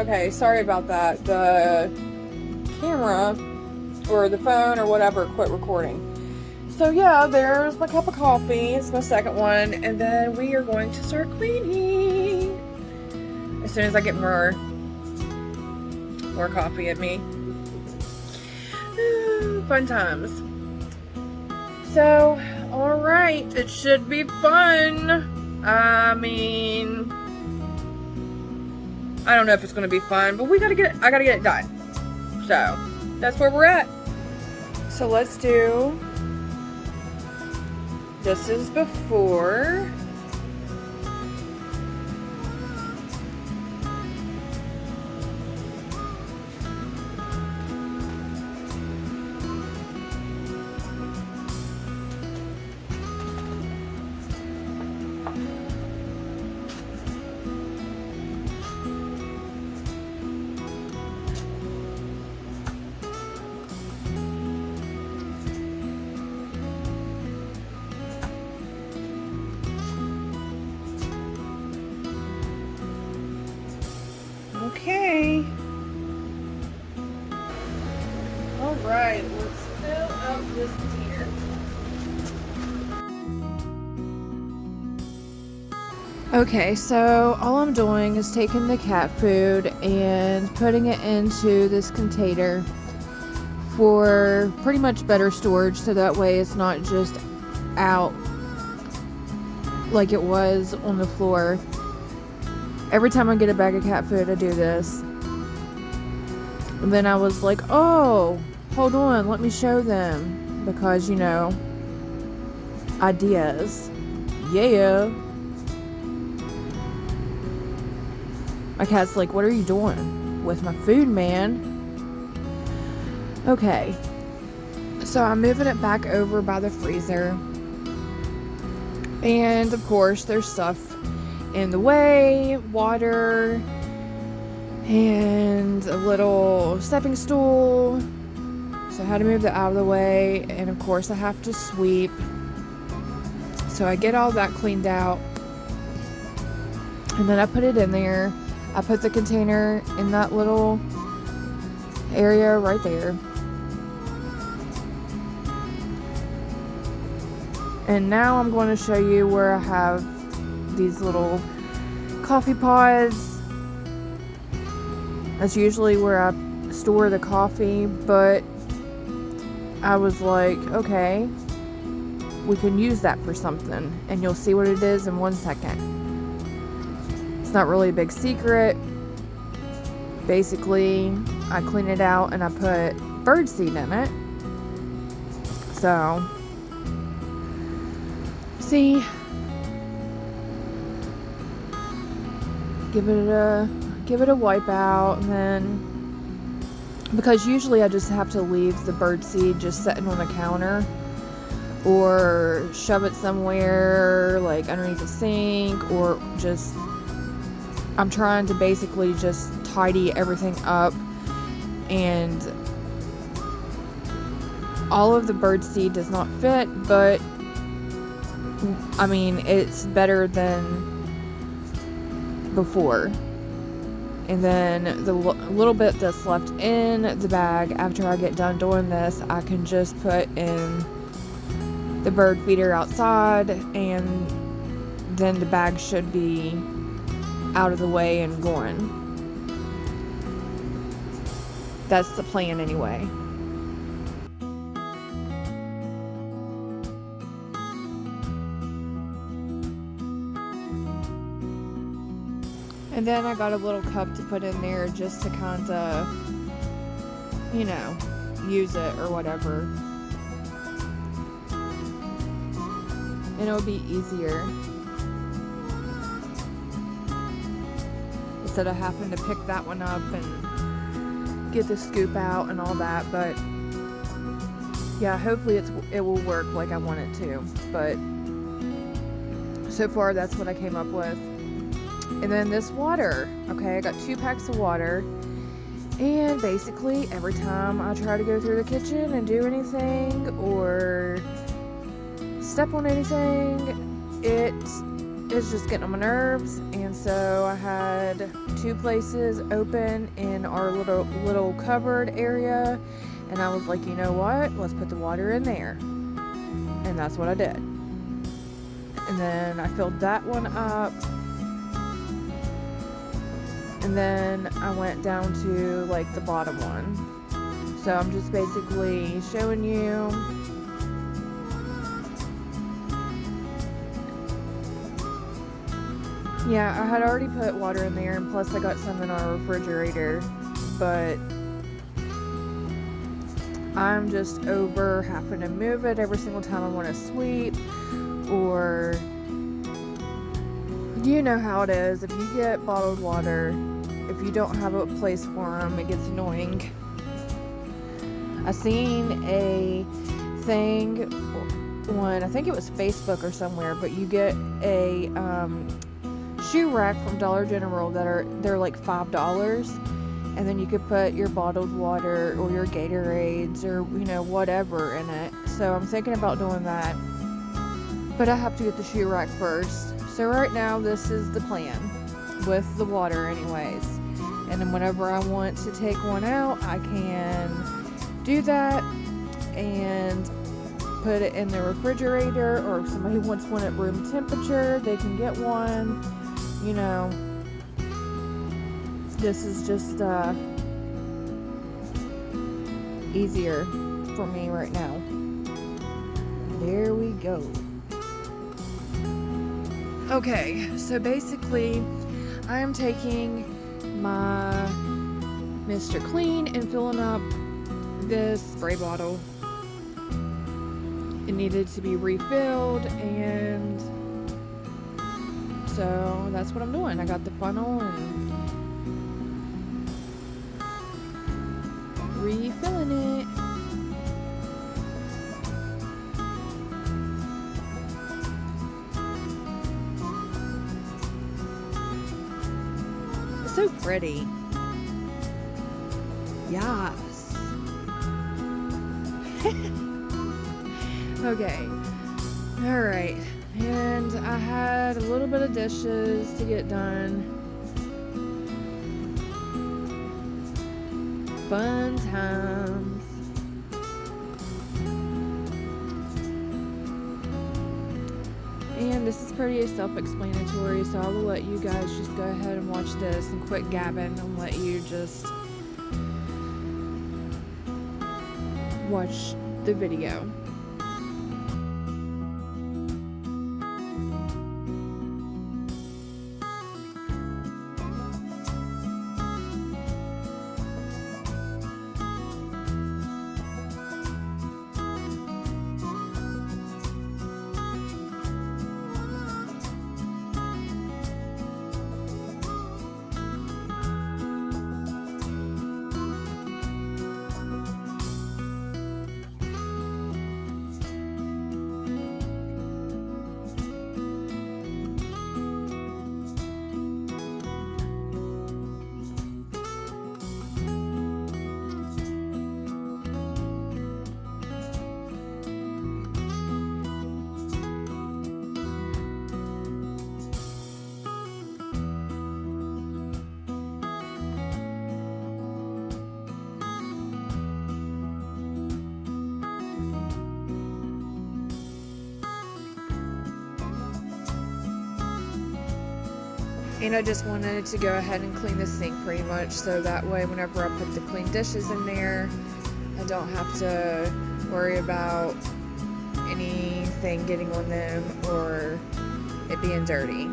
Okay, sorry about that. The camera or the phone or whatever quit recording. So yeah, there's my cup of coffee. It's my second one. And then we are going to start cleaning as soon as I get more coffee at me. Fun times. So, alright, it should be fun. I mean, I don't know if it's gonna be fun, but I gotta get it done. So, that's where we're at. So let's do, this is before. Okay. All right, let's fill up this container. Okay, so all I'm doing is taking the cat food and putting it into this container for pretty much better storage, so that way it's not just out like it was on the floor. Every time I get a bag of cat food, I do this. And then I was like, oh, hold on, let me show them. Because, you know, ideas. Yeah. My cat's like, what are you doing with my food, man? Okay. So I'm moving it back over by the freezer. And, of course, there's stuff in the way, water, and a little stepping stool. So I had to move that out of the way, and of course I have to sweep. So I get all that cleaned out, and then I put it in there. I put the container in that little area right there. And now I'm going to show you where I have these little coffee pods. That's usually where I store the coffee, but I was like, okay, we can use that for something, and you'll see what it is in 1 second. It's not really a big secret. Basically, I clean it out and I put birdseed in it. So, see, give it a wipe out, and then, because usually I just have to leave the birdseed just sitting on the counter or shove it somewhere like underneath the sink, or just, I'm trying to basically just tidy everything up. And all of the birdseed does not fit, but I mean, it's better than before. And then the little bit that's left in the bag after I get done doing this, I can just put in the bird feeder outside, and then the bag should be out of the way and going. That's the plan anyway. And then I got a little cup to put in there just to kind of, you know, use it or whatever. And it'll be easier instead of having to pick that one up and get the scoop out and all that. But yeah, hopefully it will work like I want it to. But so far, that's what I came up with. And then this water. Okay, I got 2 packs of water. And basically, every time I try to go through the kitchen and do anything or step on anything, it it's just getting on my nerves. And so I had 2 places open in our little cupboard area, and I was like, you know what, let's put the water in there. And that's what I did. And then I filled that one up, and then I went down to like the bottom one. So I'm just basically showing you yeah, I had already put water in there, and plus I got some in our refrigerator, but I'm just over having to move it every single time I want to sweep, or you know how it is. If you get bottled water, if you don't have a place for them, it gets annoying. I seen a thing on, I think it was Facebook or somewhere, but you get a shoe rack from Dollar General they're like $5, and then you could put your bottled water or your Gatorades or whatever in it. So I'm thinking about doing that, but I have to get the shoe rack first. So right now this is the plan with the water anyways, and then whenever I want to take one out, I can do that and put it in the refrigerator, or if somebody wants one at room temperature, they can get one. This is just easier for me right now. There we go. Okay, so basically I am taking my Mr. Clean and filling up this spray bottle. It needed to be refilled, and so that's what I'm doing. I got the funnel and refilling it. It's so pretty. Yes. Okay. All right. And I had a little bit of dishes to get done. Fun times. And this is pretty self-explanatory, so I will let you guys just go ahead and watch this and quit gabbing and let you just watch the video. And I just wanted to go ahead and clean the sink pretty much, so that way whenever I put the clean dishes in there, I don't have to worry about anything getting on them or it being dirty.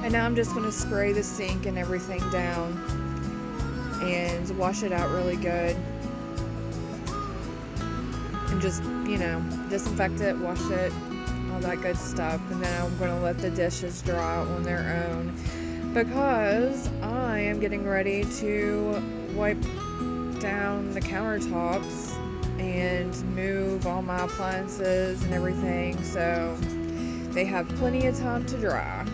And now I'm just going to spray the sink and everything down and wash it out really good. And just, disinfect it, wash it, all that good stuff. And then I'm going to let the dishes dry on their own because I am getting ready to wipe down the countertops and move all my appliances and everything, so they have plenty of time to dry.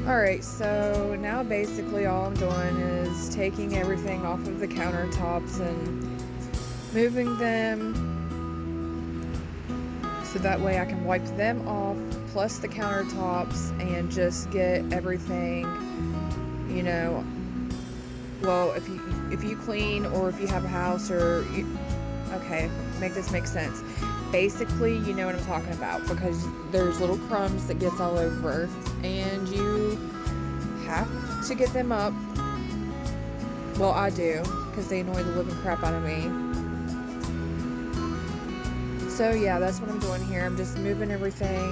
Alright, so now basically all I'm doing is taking everything off of the countertops and moving them so that way I can wipe them off plus the countertops and just get everything, well, if you clean or if you have a house or make this make sense. Basically, you know what I'm talking about because there's little crumbs that gets all over and you have to get them up. Well, I do because they annoy the living crap out of me. So yeah, that's what I'm doing here. I'm just moving everything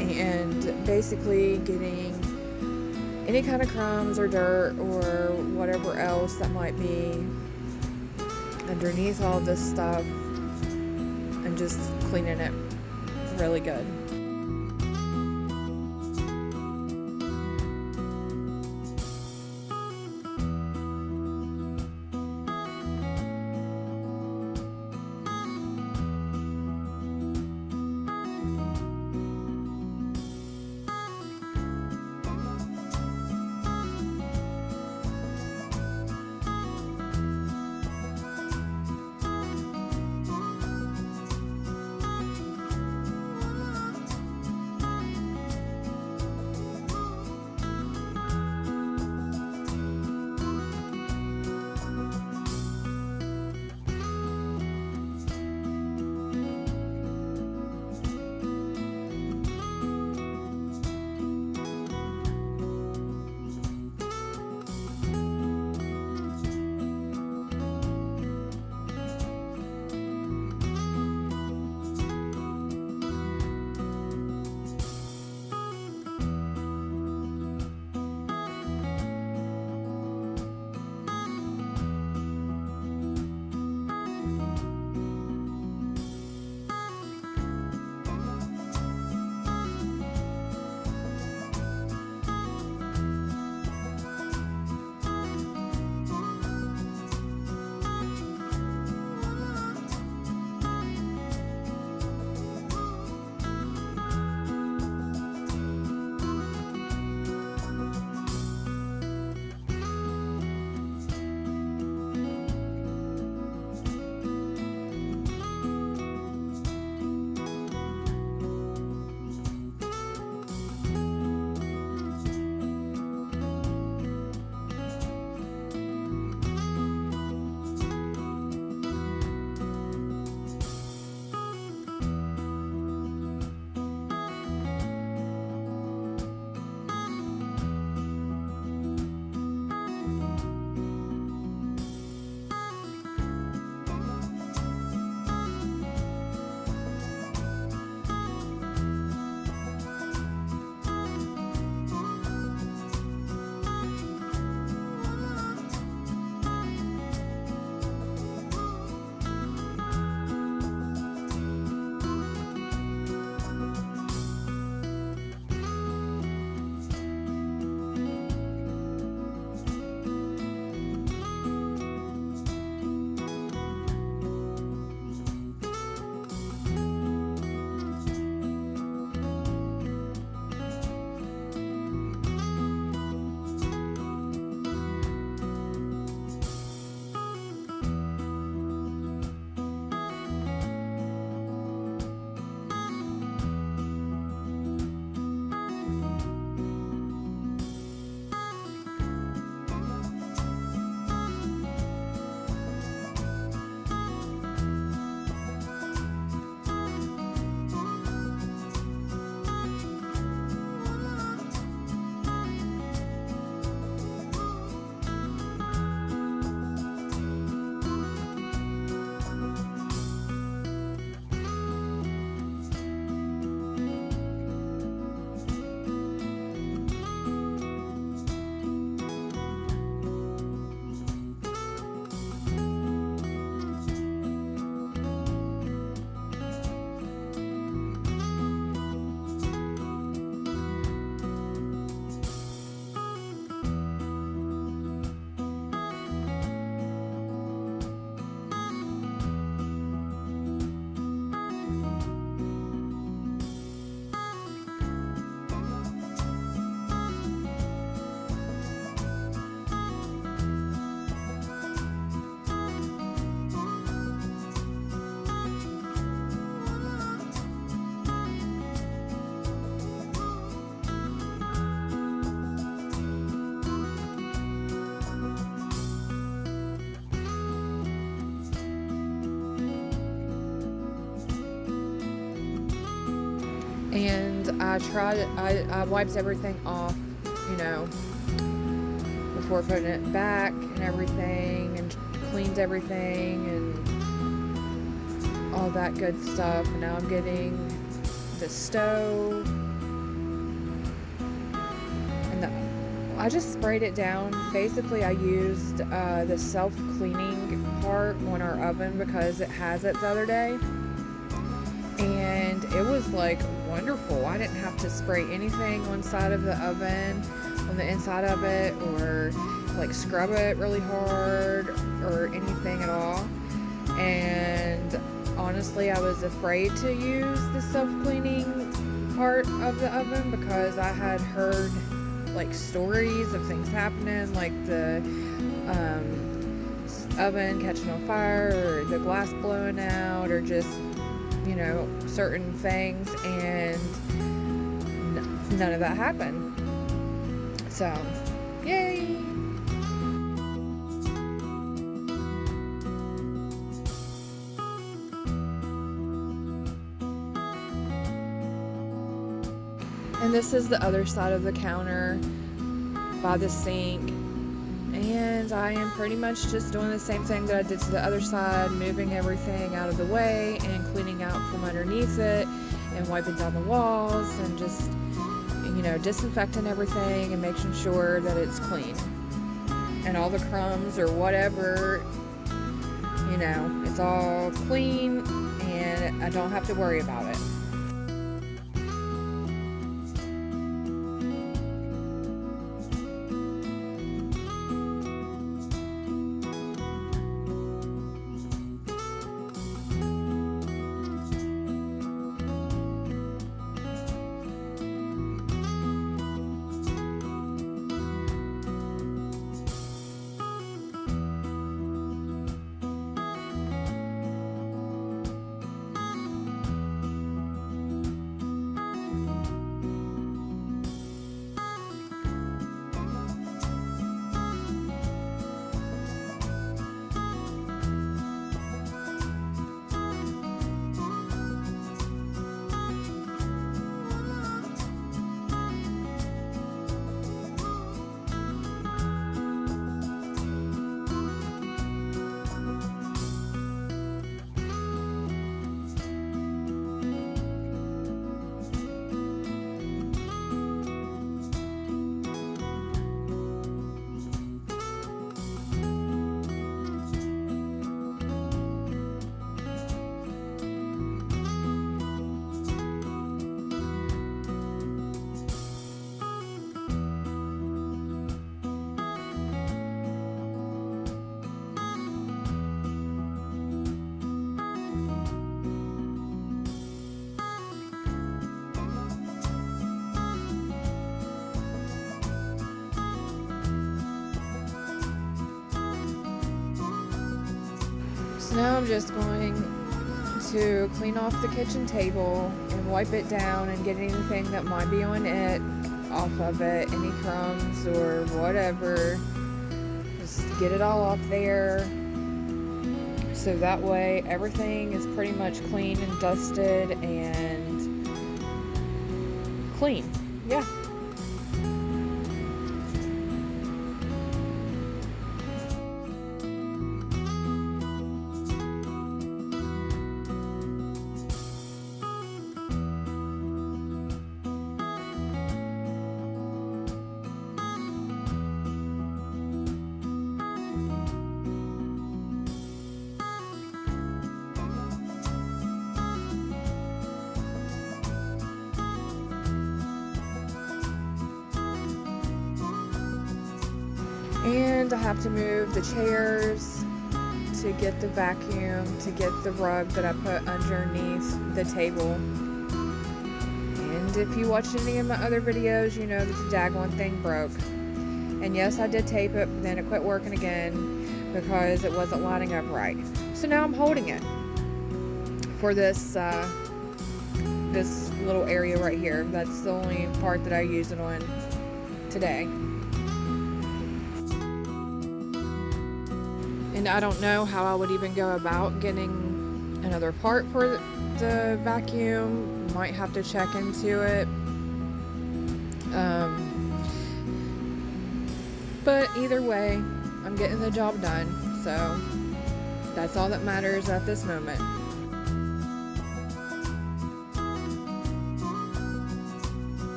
and basically getting any kind of crumbs or dirt or whatever else that might be underneath all this stuff and just cleaning it really good. And I wiped everything off, you know, before putting it back and everything, and cleaned everything and all that good stuff. And now I'm getting the stove, and I just sprayed it down. Basically, I used the self-cleaning part on our oven because it has it the other day, and it was like wonderful. I didn't have to spray anything on side of the oven, on the inside of it, or like scrub it really hard or anything at all. And honestly, I was afraid to use the self-cleaning part of the oven because I had heard like stories of things happening, like the oven catching on fire, or the glass blowing out, or just, you know, certain things, and none of that happened. So, yay! And this is the other side of the counter by the sink. And I am pretty much just doing the same thing that I did to the other side, moving everything out of the way and cleaning out from underneath it and wiping down the walls and just, you know, disinfecting everything and making sure that it's clean. And all the crumbs or whatever, you know, it's all clean and I don't have to worry about it. Now I'm just going to clean off the kitchen table and wipe it down and get anything that might be on it off of it, any crumbs or whatever. Just get it all off there, so that way everything is pretty much clean and dusted and clean. Yeah. And I have to move the chairs to get the vacuum, to get the rug that I put underneath the table. And if you watch any of my other videos, you know that the daggone thing broke. And yes, I did tape it, but then it quit working again because it wasn't lining up right. So now I'm holding it for this this little area right here. That's the only part that I use it on today. And I don't know how I would even go about getting another part for the vacuum. Might have to check into it. But either way, I'm getting the job done, so that's all that matters at this moment.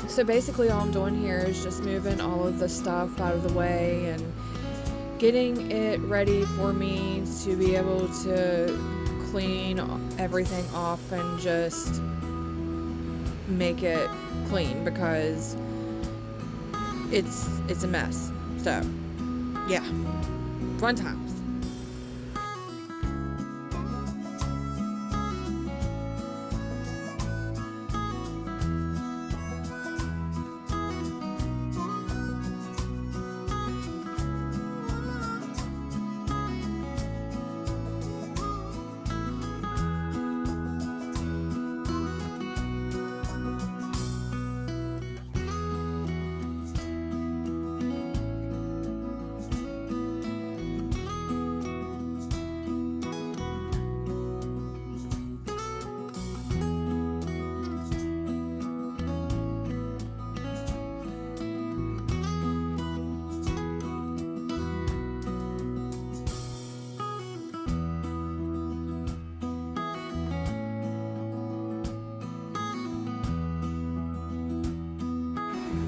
So basically all I'm doing here is just moving all of the stuff out of the way and getting it ready for me to be able to clean everything off and just make it clean, because it's a mess. So yeah, fun times.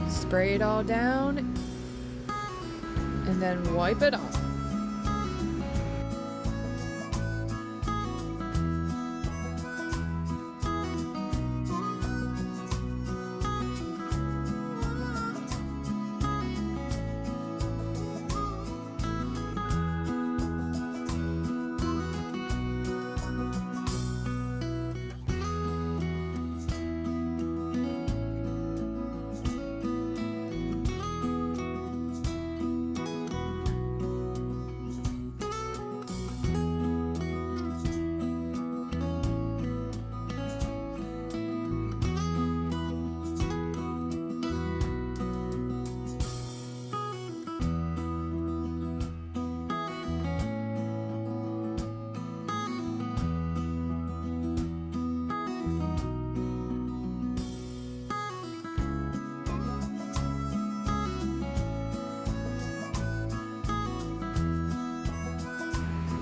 Spray it all down and then wipe it off.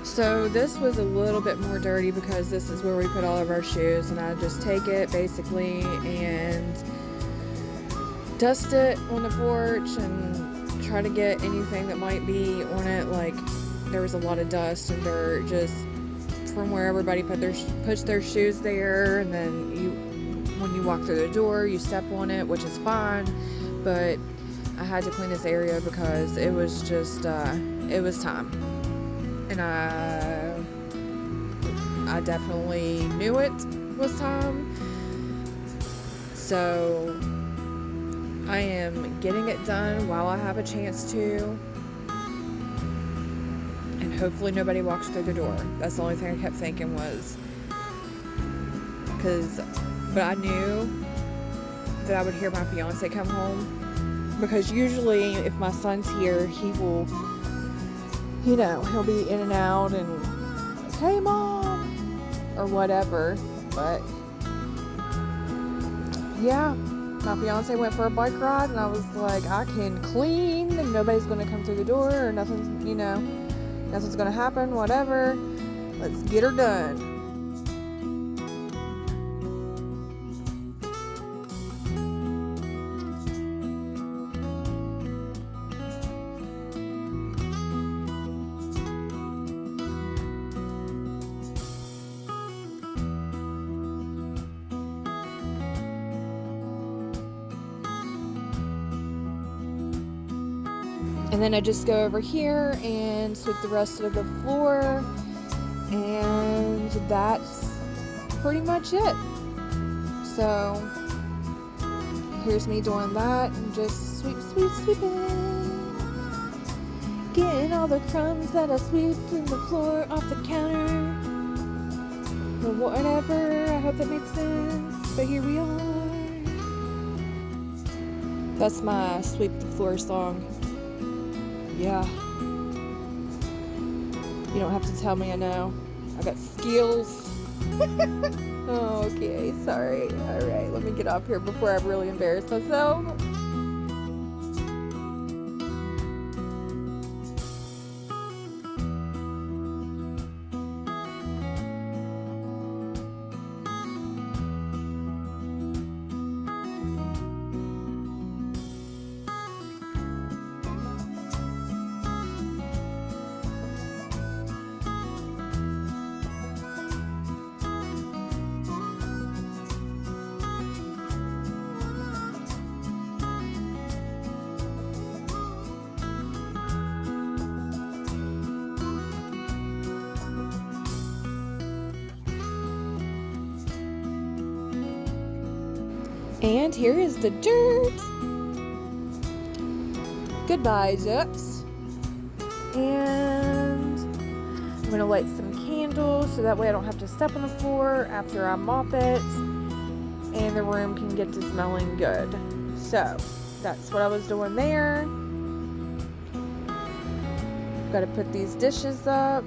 So this was a little bit more dirty because this is where we put all of our shoes, and I just take it basically and dust it on the porch and try to get anything that might be on it. Like, there was a lot of dust and dirt just from where everybody puts their shoes there, and then when you walk through the door you step on it, which is fine, but I had to clean this area because it was just it was time. And I definitely knew it was time. So I am getting it done while I have a chance to. And hopefully nobody walks through the door. That's the only thing I kept thinking was, but I knew that I would hear my fiance come home. Because usually if my son's here, he will, you know, he'll be in and out and like, hey mom, or whatever. But yeah, my fiance went for a bike ride and I was like, I can clean and nobody's going to come through the door or nothing's, you know, nothing's going to happen, whatever. Let's get her done. And then I just go over here and sweep the rest of the floor, and that's pretty much it. So here's me doing that and just sweeping. Getting all the crumbs that I sweeped in the floor off the counter. Or whatever, I hope that made sense. But here we are. That's my sweep the floor song. Yeah. You don't have to tell me, I know. I got skills. Oh, okay, sorry. Alright, let me get off here before I really embarrass myself. And here is the dirt. Goodbye, Zips. And I'm going to light some candles so that way I don't have to step on the floor after I mop it. And the room can get to smelling good. So, that's what I was doing there. Got to put these dishes up.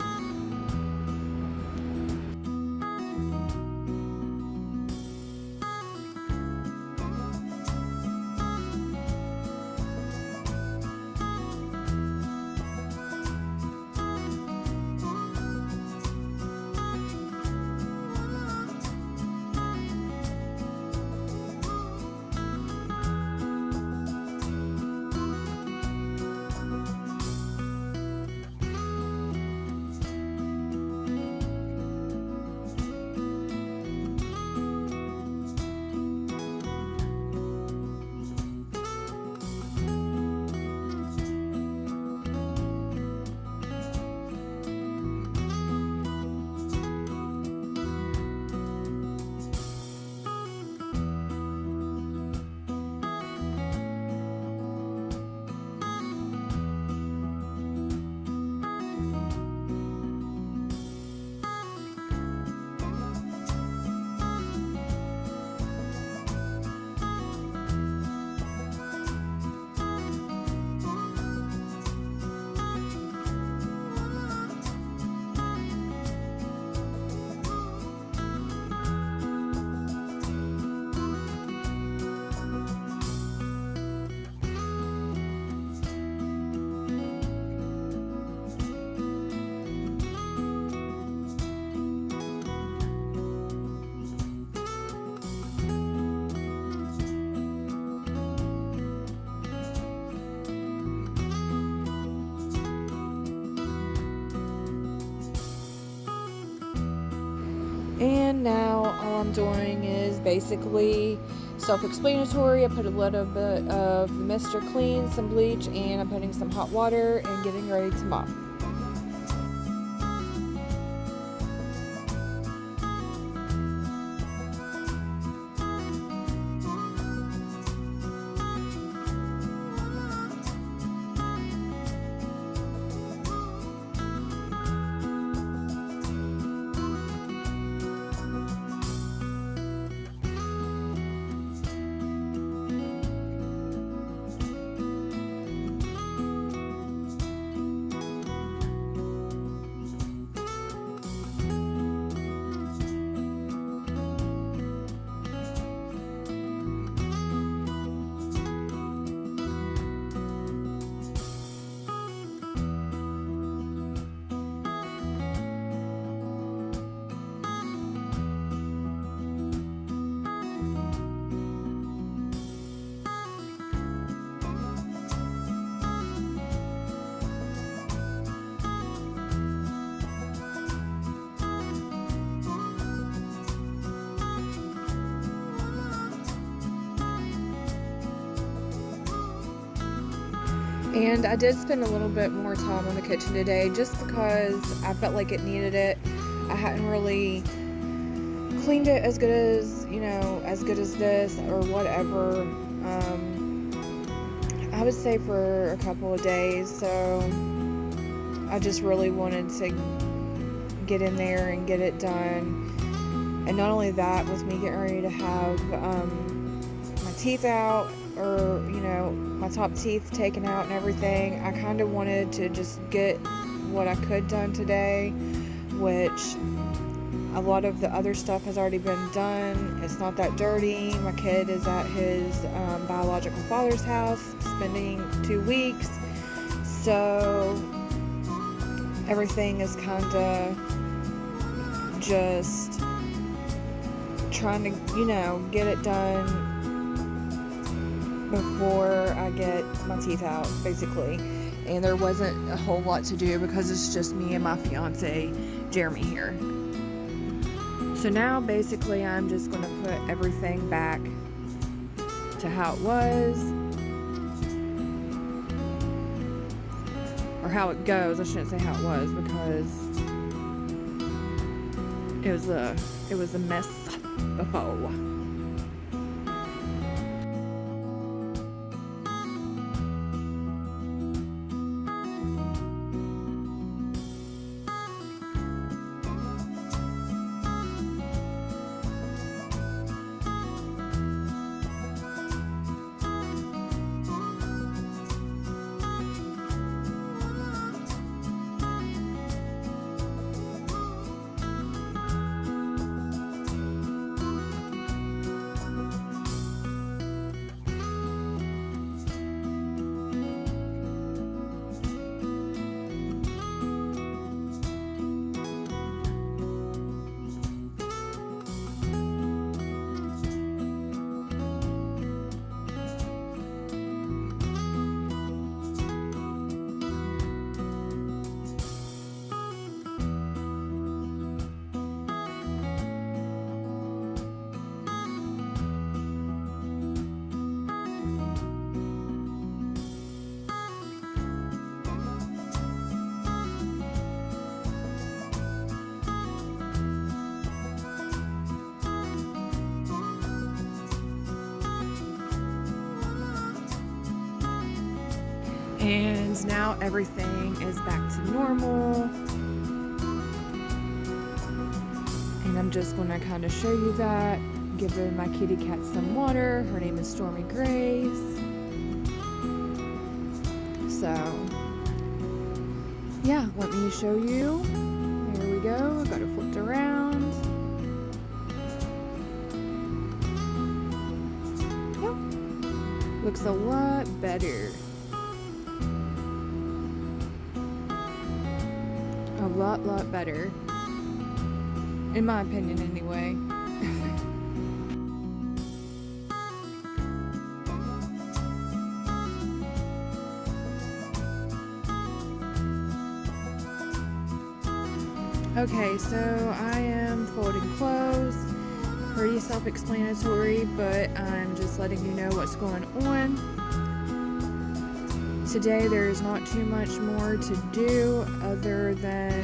And now all I'm doing is basically self-explanatory. I put a little bit of Mr. Clean, some bleach, and I'm putting some hot water and getting ready to mop. And I did spend a little bit more time on the kitchen today just because I felt like it needed it. I hadn't really cleaned it as good as, as good as this or whatever. I would say for a couple of days. So I just really wanted to get in there and get it done. And not only that, with me getting ready to have my teeth out, or my top teeth taken out and everything, I kind of wanted to just get what I could done today, which a lot of the other stuff has already been done. It's not that dirty. My kid is at his biological father's house spending 2 weeks, so everything is kind of just trying to get it done before I get my teeth out, basically. And there wasn't a whole lot to do because it's just me and my fiance Jeremy here. So now basically I'm just going to put everything back to how it was, or how it goes. I shouldn't say how it was, because it was a mess before. And now everything is back to normal. And I'm just going to kind of show you that. Give my kitty cat some water. Her name is Stormy Grace. So, yeah, let me show you. Here we go. I got it flipped around. Yep. Looks a lot better. A lot better, in my opinion anyway. Okay, so I am folding clothes. Pretty self-explanatory, but I'm just letting you know what's going on. Today there's not too much more to do other than,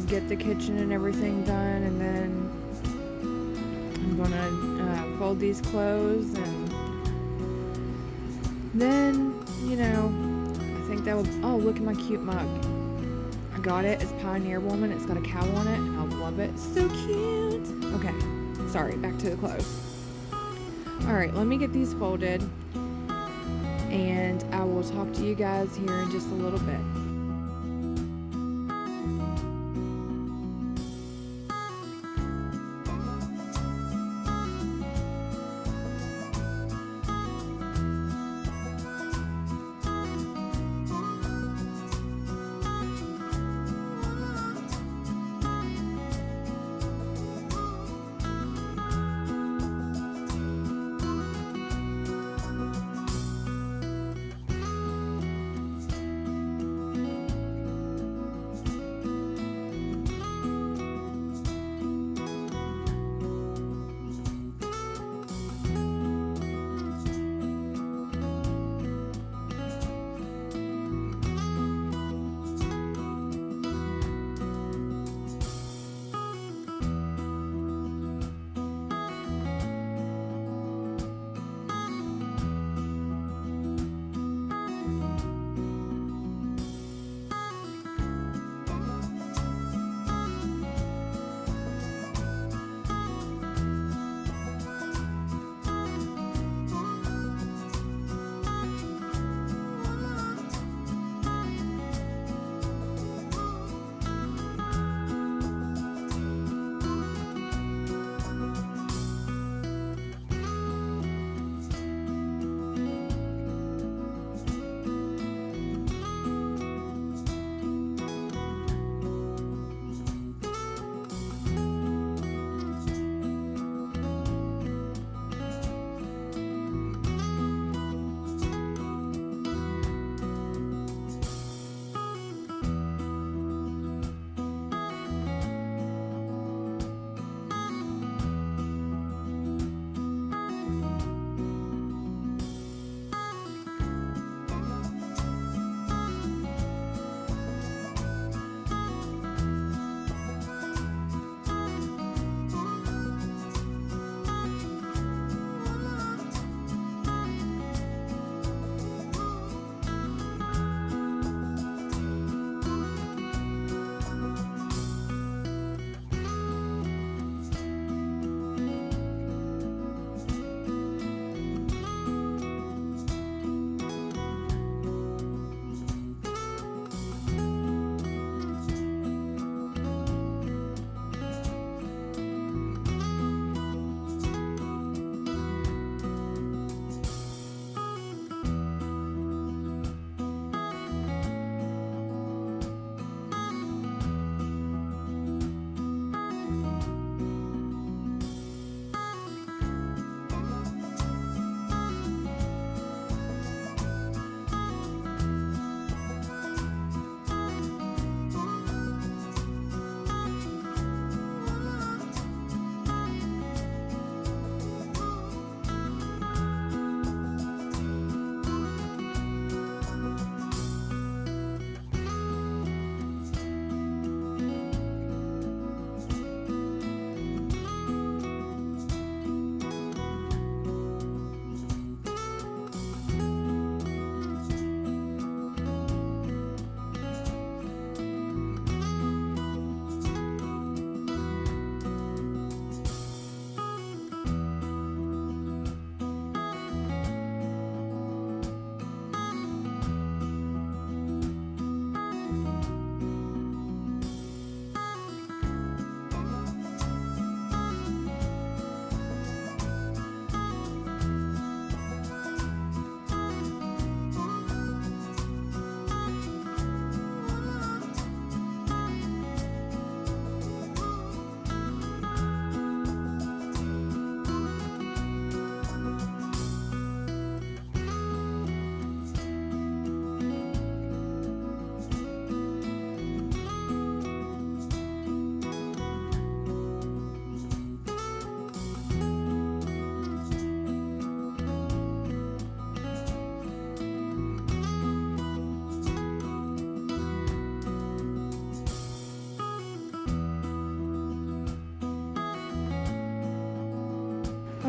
get the kitchen and everything done, and then I'm gonna fold these clothes, and then, I think that will, oh, look at my cute mug. I got it. It's Pioneer Woman. It's got a cow on it, and I love it. So cute. Okay, sorry, back to the clothes. Alright, let me get these folded, and I will talk to you guys here in just a little bit.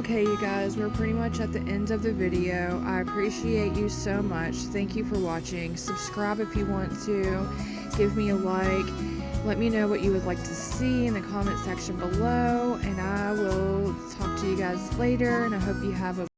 Okay, you guys, we're pretty much at the end of the video. I appreciate you so much. Thank you for watching. Subscribe if you want to. Give me a like. Let me know what you would like to see in the comment section below. And I will talk to you guys later. And I hope you have a